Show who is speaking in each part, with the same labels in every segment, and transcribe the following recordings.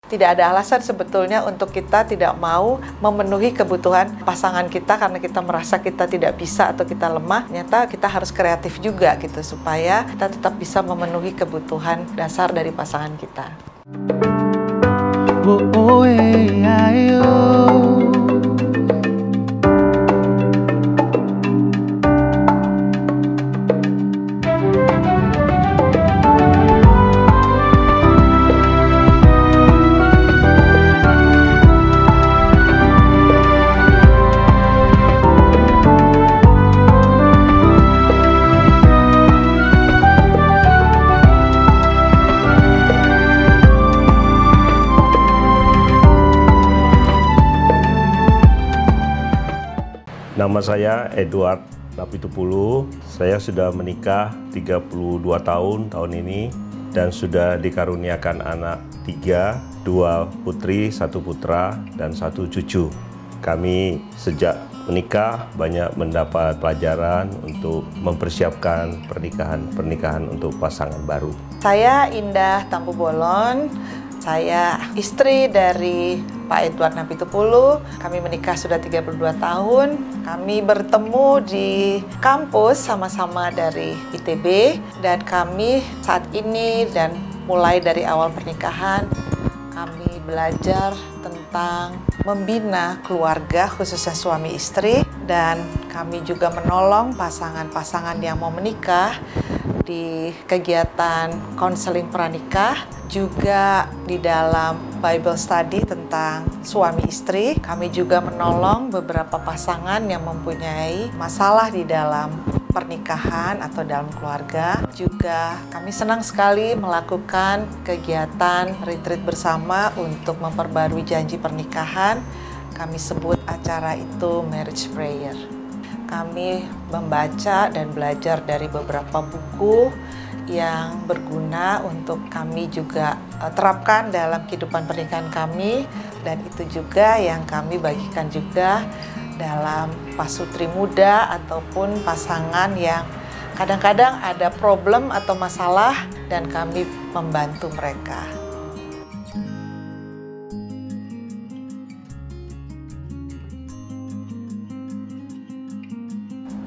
Speaker 1: Tidak ada alasan sebetulnya untuk kita tidak mau memenuhi kebutuhan pasangan kita karena kita merasa kita tidak bisa atau kita lemah. Ternyata kita harus kreatif juga gitu supaya kita tetap bisa memenuhi kebutuhan dasar dari pasangan kita.
Speaker 2: Nama saya Edward Napitupulu. Saya sudah menikah 32 tahun ini dan sudah dikaruniakan anak 3, 2 putri, 1 putra, dan 1 cucu. Kami sejak menikah banyak mendapat pelajaran untuk mempersiapkan pernikahan untuk pasangan baru.
Speaker 1: Saya Indah Tampu Bolon. Saya istri dari Pak Edward Napitupulu. Kami menikah sudah 32 tahun. Kami bertemu di kampus sama-sama dari ITB. Dan kami saat ini dan mulai dari awal pernikahan, kami belajar tentang membina keluarga khususnya suami istri. Dan kami juga menolong pasangan-pasangan yang mau menikah di kegiatan konseling pranikah, juga di dalam Bible study tentang suami istri. Kami juga menolong beberapa pasangan yang mempunyai masalah di dalam pernikahan atau dalam keluarga. Juga kami senang sekali melakukan kegiatan retreat bersama untuk memperbarui janji pernikahan. Kami sebut acara itu marriage prayer. Kami membaca dan belajar dari beberapa buku yang berguna untuk kami juga terapkan dalam kehidupan pernikahan kami, dan itu juga yang kami bagikan juga dalam pasutri muda ataupun pasangan yang kadang-kadang ada problem atau masalah dan kami membantu mereka.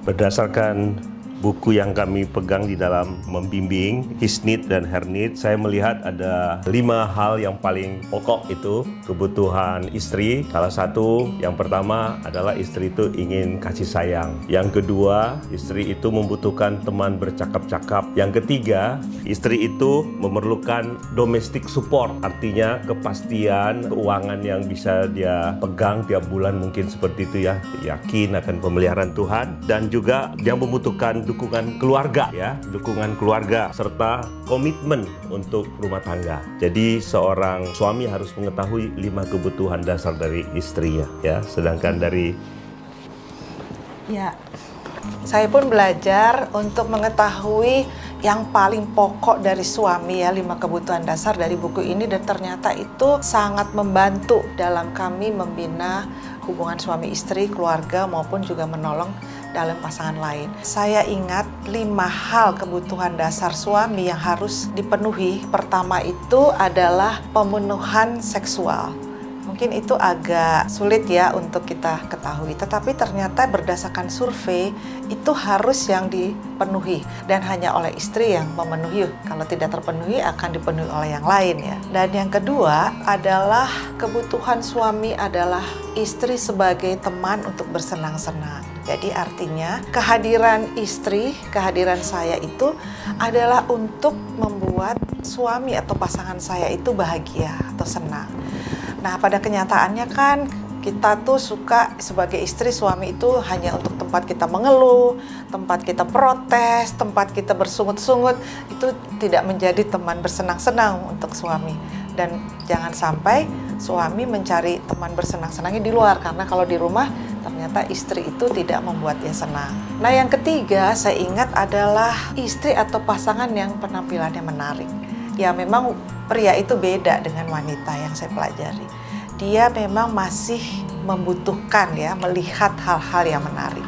Speaker 2: Berdasarkan buku yang kami pegang di dalam membimbing His Need dan Her Need, saya melihat ada 5 hal yang paling pokok itu kebutuhan istri. Salah satu, yang pertama adalah istri itu ingin kasih sayang. Yang kedua, istri itu membutuhkan teman bercakap-cakap. Yang ketiga, istri itu memerlukan domestic support, artinya kepastian keuangan yang bisa dia pegang tiap bulan, mungkin seperti itu ya, yakin akan pemeliharaan Tuhan, dan juga dia membutuhkan dukungan keluarga ya, dukungan keluarga serta komitmen untuk rumah tangga. Jadi seorang suami harus mengetahui 5 kebutuhan dasar dari istrinya ya. Sedangkan dari
Speaker 1: saya pun belajar untuk mengetahui yang paling pokok dari suami ya, 5 kebutuhan dasar dari buku ini, dan ternyata itu sangat membantu dalam kami membina hubungan suami istri, keluarga, maupun juga menolong dalam pasangan lain. Saya ingat 5 hal kebutuhan dasar suami yang harus dipenuhi. Pertama itu adalah pemenuhan seksual. Mungkin itu agak sulit ya untuk kita ketahui, tetapi ternyata berdasarkan survei itu harus yang dipenuhi dan hanya oleh istri yang memenuhi. Kalau tidak terpenuhi akan dipenuhi oleh yang lain ya. Dan yang kedua adalah kebutuhan suami adalah istri sebagai teman untuk bersenang-senang. Jadi artinya kehadiran istri, kehadiran saya itu adalah untuk membuat suami atau pasangan saya itu bahagia atau senang. Nah, pada kenyataannya kan kita tuh suka sebagai istri, suami itu hanya untuk tempat kita mengeluh, tempat kita protes, tempat kita bersungut-sungut. Itu tidak menjadi teman bersenang-senang untuk suami. Dan jangan sampai suami mencari teman bersenang-senangnya di luar, karena kalau di rumah ternyata istri itu tidak membuat dia senang. Nah, yang ketiga saya ingat adalah istri atau pasangan yang penampilannya menarik. Ya, memang pria itu beda dengan wanita yang saya pelajari. Dia memang masih membutuhkan ya, melihat hal-hal yang menarik.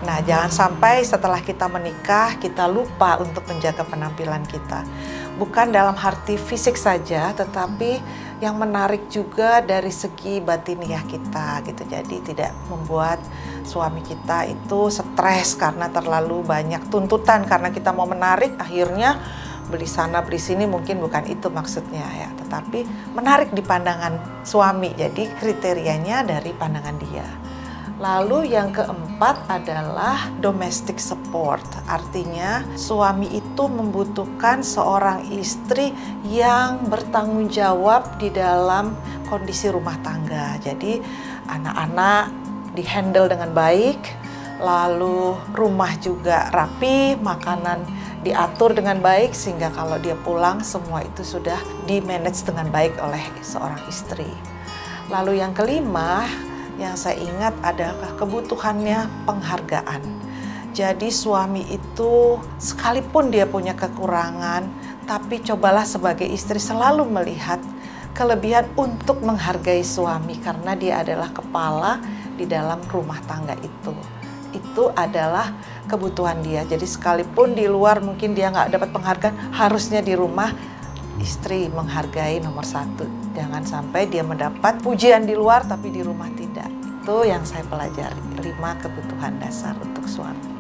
Speaker 1: Nah, jangan sampai setelah kita menikah, kita lupa untuk menjaga penampilan kita. Bukan dalam arti fisik saja, tetapi yang menarik juga dari segi batiniah kita gitu. Jadi tidak membuat suami kita itu stres karena terlalu banyak tuntutan, karena kita mau menarik akhirnya beli sana beli sini, mungkin bukan itu maksudnya ya, tetapi menarik di pandangan suami. Jadi kriterianya dari pandangan dia. Lalu yang keempat adalah domestic support. Artinya suami itu membutuhkan seorang istri yang bertanggung jawab di dalam kondisi rumah tangga. Jadi anak-anak dihandle dengan baik, lalu rumah juga rapi, makanan diatur dengan baik, sehingga kalau dia pulang semua itu sudah di-manage dengan baik oleh seorang istri. Lalu yang kelima yang saya ingat adalah kebutuhannya penghargaan. Jadi suami itu sekalipun dia punya kekurangan, tapi cobalah sebagai istri selalu melihat kelebihan untuk menghargai suami, karena dia adalah kepala di dalam rumah tangga itu. Itu adalah kebutuhan dia. Jadi sekalipun di luar mungkin dia nggak dapat penghargaan, harusnya di rumah istri menghargai nomor satu. Jangan sampai dia mendapat pujian di luar tapi di rumah tidak. Itu yang saya pelajari, 5 kebutuhan dasar untuk suami.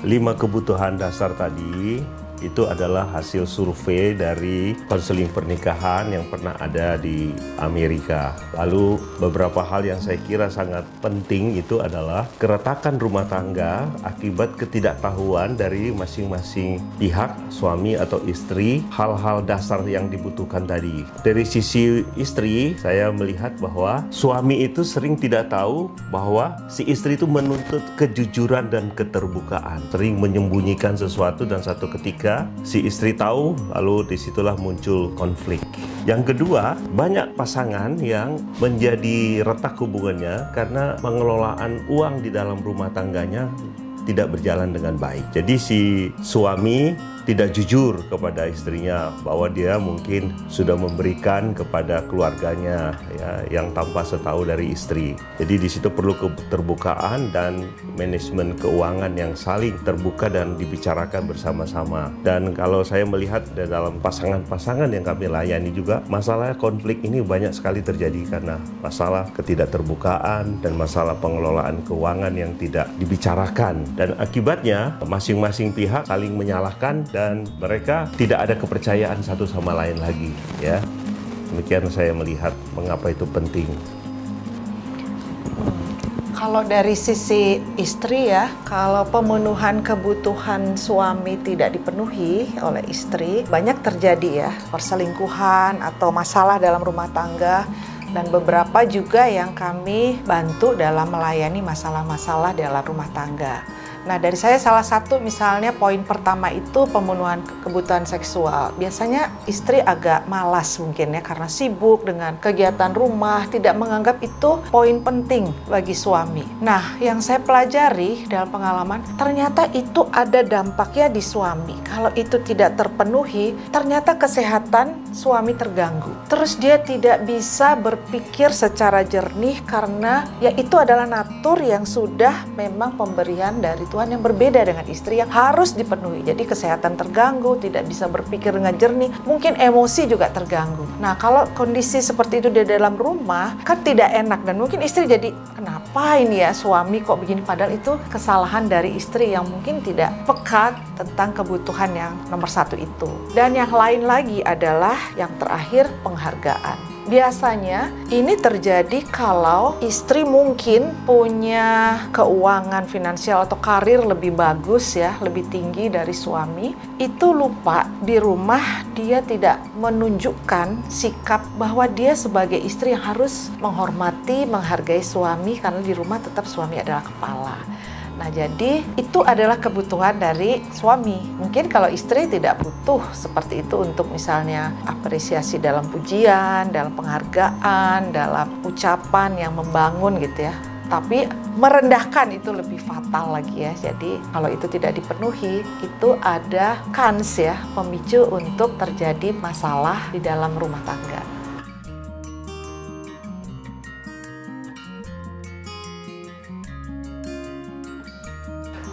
Speaker 2: Lima kebutuhan dasar tadi itu adalah hasil survei dari konseling pernikahan yang pernah ada di Amerika. Lalu beberapa hal yang saya kira sangat penting itu adalah keretakan rumah tangga akibat ketidaktahuan dari masing-masing pihak, suami atau istri, hal-hal dasar yang dibutuhkan tadi. Dari sisi istri, saya melihat bahwa suami itu sering tidak tahu bahwa si istri itu menuntut kejujuran dan keterbukaan, sering menyembunyikan sesuatu, dan satu ketika si istri tahu, lalu disitulah muncul konflik. Yang kedua, banyak pasangan yang menjadi retak hubungannya karena pengelolaan uang di dalam rumah tangganya tidak berjalan dengan baik. Jadi si suami tidak jujur kepada istrinya bahwa dia mungkin sudah memberikan kepada keluarganya ya, yang tanpa setahu dari istri. Jadi di situ perlu keterbukaan dan manajemen keuangan yang saling terbuka dan dibicarakan bersama-sama. Dan kalau saya melihat dalam pasangan-pasangan yang kami layani juga, masalah konflik ini banyak sekali terjadi karena masalah ketidakterbukaan dan masalah pengelolaan keuangan yang tidak dibicarakan. Dan akibatnya masing-masing pihak saling menyalahkan dan mereka tidak ada kepercayaan satu sama lain lagi ya. Demikian saya melihat mengapa itu penting.
Speaker 1: Kalau dari sisi istri ya, kalau pemenuhan kebutuhan suami tidak dipenuhi oleh istri, banyak terjadi ya perselingkuhan atau masalah dalam rumah tangga. Dan beberapa juga yang kami bantu dalam melayani masalah-masalah dalam rumah tangga. Nah, dari saya salah satu misalnya poin pertama itu pemenuhan kebutuhan seksual. Biasanya istri agak malas mungkin ya karena sibuk dengan kegiatan rumah, tidak menganggap itu poin penting bagi suami. Nah, yang saya pelajari dalam pengalaman, ternyata itu ada dampaknya di suami. Kalau itu tidak terpenuhi, ternyata kesehatan suami terganggu. Terus dia tidak bisa berpikir secara jernih karena ya itu adalah natur yang sudah memang pemberian dari Tuhan yang berbeda dengan istri yang harus dipenuhi. Jadi kesehatan terganggu, tidak bisa berpikir dengan jernih, mungkin emosi juga terganggu. Nah, kalau kondisi seperti itu di dalam rumah kan tidak enak, dan mungkin istri jadi kenapa ini ya suami kok begini, padahal itu kesalahan dari istri yang mungkin tidak peka tentang kebutuhan yang nomor satu itu. Dan yang lain lagi adalah yang terakhir, penghargaan. Biasanya ini terjadi kalau istri mungkin punya keuangan finansial atau karir lebih bagus ya, lebih tinggi dari suami. Itu lupa di rumah dia tidak menunjukkan sikap bahwa dia sebagai istri yang harus menghormati, menghargai suami karena di rumah tetap suami adalah kepala. Nah, jadi itu adalah kebutuhan dari suami. Mungkin kalau istri tidak butuh seperti itu untuk misalnya apresiasi dalam pujian, dalam penghargaan, dalam ucapan yang membangun gitu ya. Tapi merendahkan itu lebih fatal lagi ya. Jadi kalau itu tidak dipenuhi, itu ada kans ya, pemicu untuk terjadi masalah di dalam rumah tangga.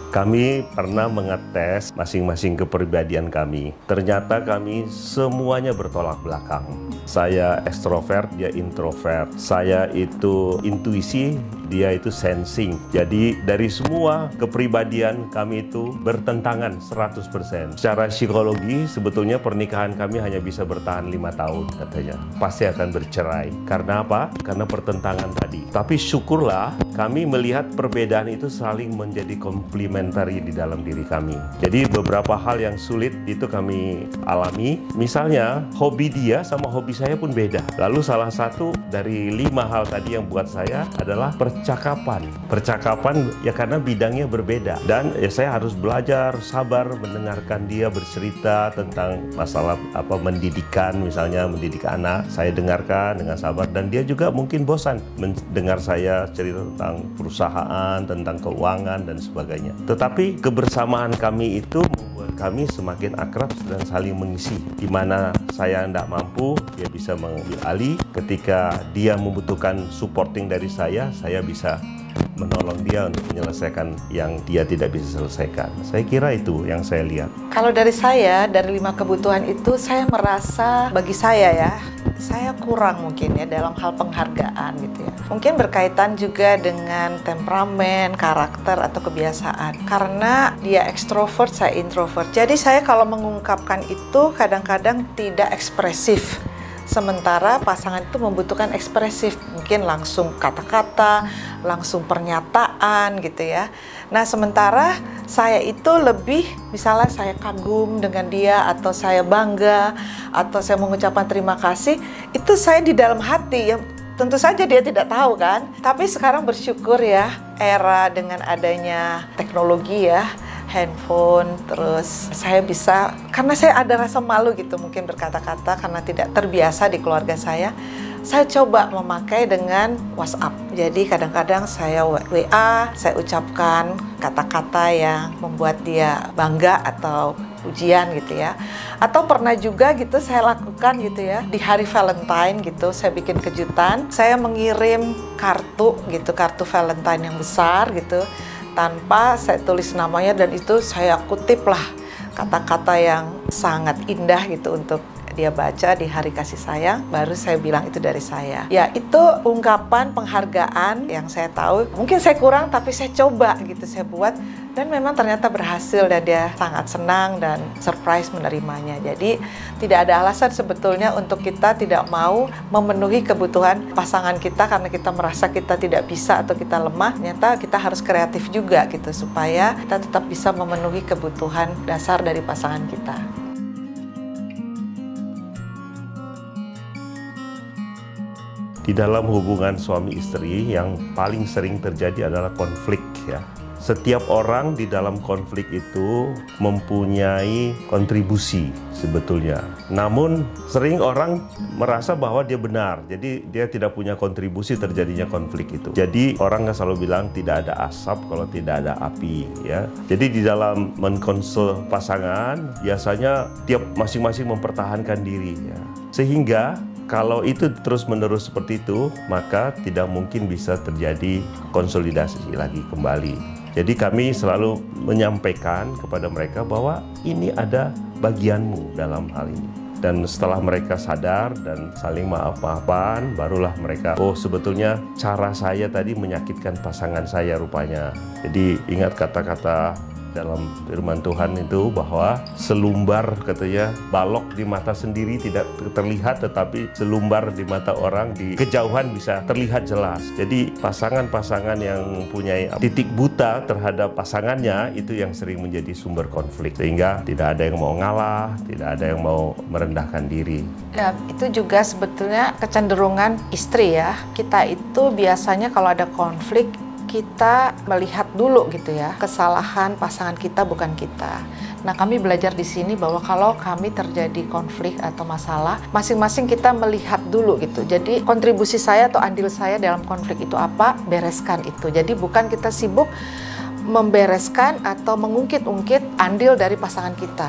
Speaker 2: Kami pernah mengetes masing-masing kepribadian kami. Ternyata kami semuanya bertolak belakang. Saya ekstrovert, dia introvert. Saya itu intuisi, dia itu sensing. Jadi dari semua kepribadian kami itu bertentangan 100%. Secara psikologi sebetulnya pernikahan kami hanya bisa bertahan 5 tahun katanya. Pasti akan bercerai. Karena apa? Karena pertentangan tadi. Tapi syukurlah kami melihat perbedaan itu saling menjadi komplementari di dalam diri kami. Jadi beberapa hal yang sulit itu kami alami. Misalnya hobi dia sama hobi saya pun beda. Lalu salah satu dari 5 hal tadi yang buat saya adalah percakapan. Percakapan ya karena bidangnya berbeda. Dan ya saya harus belajar sabar mendengarkan dia bercerita tentang masalah pendidikan, misalnya mendidik anak. Saya dengarkan dengan sabar dan dia juga mungkin bosan mendengar saya cerita tentang perusahaan, tentang keuangan dan sebagainya. Tetapi kebersamaan kami itu membuat kami semakin akrab dan saling mengisi. Di mana saya tidak mampu, dia bisa mengambil alih. Ketika dia membutuhkan supporting dari saya bisa menolong dia untuk menyelesaikan yang dia tidak bisa selesaikan. Saya kira itu yang saya lihat.
Speaker 1: Kalau dari saya, dari 5 kebutuhan itu, saya merasa bagi saya ya, saya kurang mungkin ya dalam hal penghargaan gitu ya. Mungkin berkaitan juga dengan temperamen, karakter atau kebiasaan. Karena dia ekstrovert, saya introvert. Jadi saya kalau mengungkapkan itu kadang-kadang tidak ekspresif. Sementara pasangan itu membutuhkan ekspresif, mungkin langsung kata-kata, langsung pernyataan gitu ya. Nah sementara saya itu lebih, misalnya saya kagum dengan dia, atau saya bangga, atau saya mengucapkan terima kasih, itu saya di dalam hati ya. Tentu saja dia tidak tahu kan, tapi sekarang bersyukur ya, era dengan adanya teknologi ya, handphone, terus saya bisa, karena saya ada rasa malu gitu mungkin berkata-kata karena tidak terbiasa di keluarga saya coba memakai dengan WhatsApp. Jadi kadang-kadang saya WA, saya ucapkan kata-kata yang membuat dia bangga atau pujian gitu ya. Atau pernah juga gitu saya lakukan gitu ya, di hari Valentine gitu, saya bikin kejutan, saya mengirim kartu gitu, kartu Valentine yang besar gitu, tanpa saya tulis namanya, dan itu saya kutip lah kata-kata yang sangat indah gitu untuk dia baca di hari kasih sayang, baru saya bilang itu dari saya. Ya itu ungkapan penghargaan yang saya tahu, mungkin saya kurang tapi saya coba gitu, saya buat, dan memang ternyata berhasil dan dia sangat senang dan surprise menerimanya. Jadi tidak ada alasan sebetulnya untuk kita tidak mau memenuhi kebutuhan pasangan kita karena kita merasa kita tidak bisa atau kita lemah. Ternyata kita harus kreatif juga gitu supaya kita tetap bisa memenuhi kebutuhan dasar dari pasangan kita.
Speaker 2: Di dalam hubungan suami istri yang paling sering terjadi adalah konflik ya. Setiap orang di dalam konflik itu mempunyai kontribusi sebetulnya. Namun sering orang merasa bahwa dia benar, jadi dia tidak punya kontribusi terjadinya konflik itu. Jadi orang selalu bilang tidak ada asap kalau tidak ada api ya. Jadi di dalam mengkonsel pasangan biasanya tiap masing-masing mempertahankan diri ya. Sehingga kalau itu terus-menerus seperti itu, maka tidak mungkin bisa terjadi konsolidasi lagi kembali. Jadi kami selalu menyampaikan kepada mereka bahwa ini ada bagianmu dalam hal ini. Dan setelah mereka sadar dan saling maaf-maafan, barulah mereka, oh sebetulnya cara saya tadi menyakitkan pasangan saya rupanya. Jadi ingat kata-kata dalam firman Tuhan itu bahwa selumbar katanya balok di mata sendiri tidak terlihat, tetapi selumbar di mata orang di kejauhan bisa terlihat jelas. Jadi pasangan-pasangan yang punya titik buta terhadap pasangannya itu yang sering menjadi sumber konflik, sehingga tidak ada yang mau ngalah, tidak ada yang mau merendahkan diri.
Speaker 1: Ya, itu juga sebetulnya kecenderungan istri ya. Kita itu biasanya kalau ada konflik kita melihat dulu gitu ya, kesalahan pasangan kita bukan kita. Nah, kami belajar di sini bahwa kalau kami terjadi konflik atau masalah, masing-masing kita melihat dulu gitu. Jadi kontribusi saya atau andil saya dalam konflik itu apa, bereskan itu. Jadi bukan kita sibuk membereskan atau mengungkit-ungkit andil dari pasangan kita.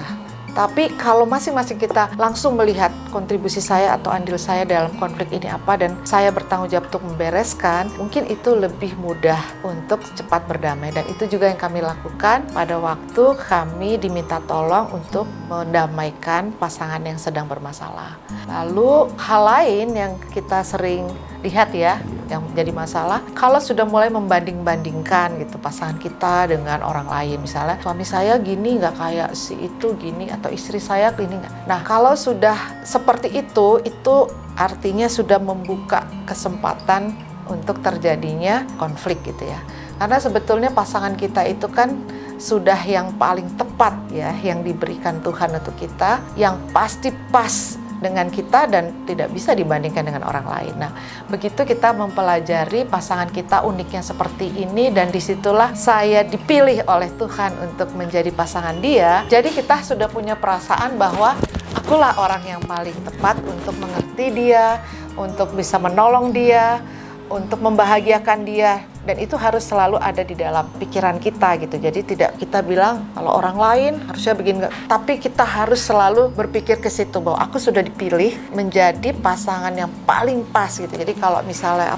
Speaker 1: Tapi kalau masing-masing kita langsung melihat kontribusi saya atau andil saya dalam konflik ini apa dan saya bertanggung jawab untuk membereskan, mungkin itu lebih mudah untuk cepat berdamai. Dan itu juga yang kami lakukan pada waktu kami diminta tolong untuk mendamaikan pasangan yang sedang bermasalah. Lalu hal lain yang kita sering lihat ya, yang menjadi masalah, kalau sudah mulai membanding-bandingkan gitu pasangan kita dengan orang lain, misalnya suami saya gini nggak kayak si itu gini, atau istri saya gini nggak. Nah kalau sudah seperti itu artinya sudah membuka kesempatan untuk terjadinya konflik gitu ya. Karena sebetulnya pasangan kita itu kan sudah yang paling tepat ya, yang diberikan Tuhan untuk kita, yang pasti pas dengan kita dan tidak bisa dibandingkan dengan orang lain. Nah, begitu kita mempelajari pasangan kita uniknya seperti ini dan disitulah saya dipilih oleh Tuhan untuk menjadi pasangan dia. Jadi kita sudah punya perasaan bahwa akulah orang yang paling tepat untuk mengerti dia, untuk bisa menolong dia, untuk membahagiakan dia. Dan itu harus selalu ada di dalam pikiran kita gitu. Jadi tidak kita bilang kalau orang lain harusnya begini, tapi kita harus selalu berpikir ke situ bahwa aku sudah dipilih menjadi pasangan yang paling pas gitu. Jadi kalau misalnya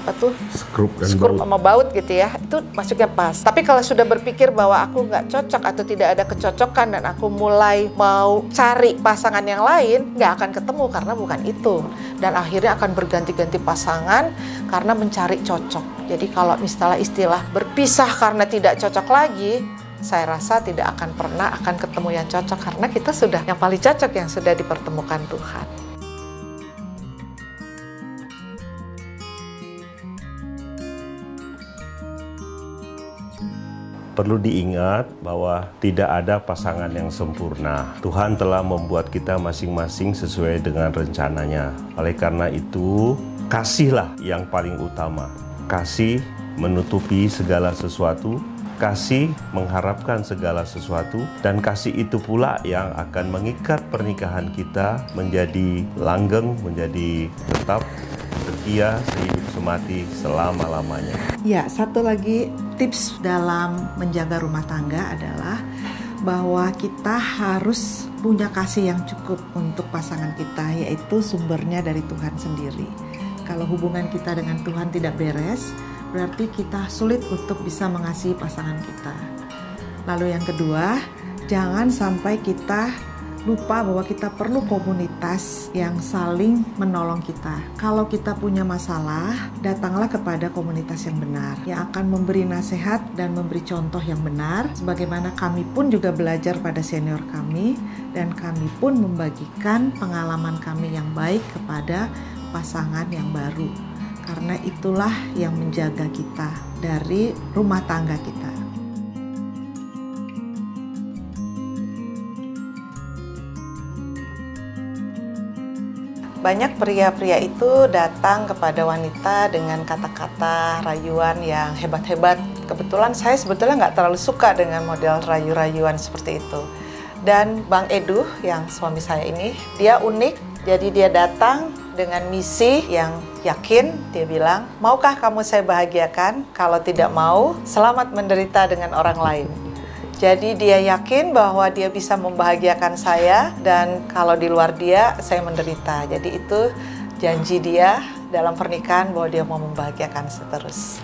Speaker 2: skrup
Speaker 1: sama baut gitu ya, itu masuknya pas. Tapi kalau sudah berpikir bahwa aku nggak cocok atau tidak ada kecocokan dan aku mulai mau cari pasangan yang lain, nggak akan ketemu karena bukan itu. Dan akhirnya akan berganti-ganti pasangan karena mencari cocok. Jadi kalau misalnya istilah berpisah karena tidak cocok lagi, saya rasa tidak akan pernah akan ketemu yang cocok karena kita sudah yang paling cocok yang sudah dipertemukan Tuhan.
Speaker 2: Perlu diingat bahwa tidak ada pasangan yang sempurna. Tuhan telah membuat kita masing-masing sesuai dengan rencananya. Oleh karena itu, kasihlah yang paling utama. Kasih menutupi segala sesuatu, kasih mengharapkan segala sesuatu, dan kasih itu pula yang akan mengikat pernikahan kita menjadi langgeng, menjadi tetap setia sehidup semati selama-lamanya.
Speaker 1: Ya, satu lagi tips dalam menjaga rumah tangga adalah bahwa kita harus punya kasih yang cukup untuk pasangan kita, yaitu sumbernya dari Tuhan sendiri. Kalau hubungan kita dengan Tuhan tidak beres, berarti kita sulit untuk bisa mengasihi pasangan kita. Lalu yang kedua, jangan sampai kita lupa bahwa kita perlu komunitas yang saling menolong kita. Kalau kita punya masalah, datanglah kepada komunitas yang benar, yang akan memberi nasihat dan memberi contoh yang benar. Sebagaimana kami pun juga belajar pada senior kami, dan kami pun membagikan pengalaman kami yang baik kepada pasangan yang baru. Karena itulah yang menjaga kita dari rumah tangga kita. Banyak pria-pria itu datang kepada wanita dengan kata-kata rayuan yang hebat-hebat. Kebetulan saya sebetulnya nggak terlalu suka dengan model rayu-rayuan seperti itu. Dan Bang Edu yang suami saya ini, dia unik. Jadi dia datang dengan misi yang yakin. Dia bilang, maukah kamu saya bahagiakan? Kalau tidak mau, selamat menderita dengan orang lain. Jadi dia yakin bahwa dia bisa membahagiakan saya, dan kalau di luar dia, saya menderita. Jadi itu janji dia dalam pernikahan bahwa dia mau membahagiakan seterus.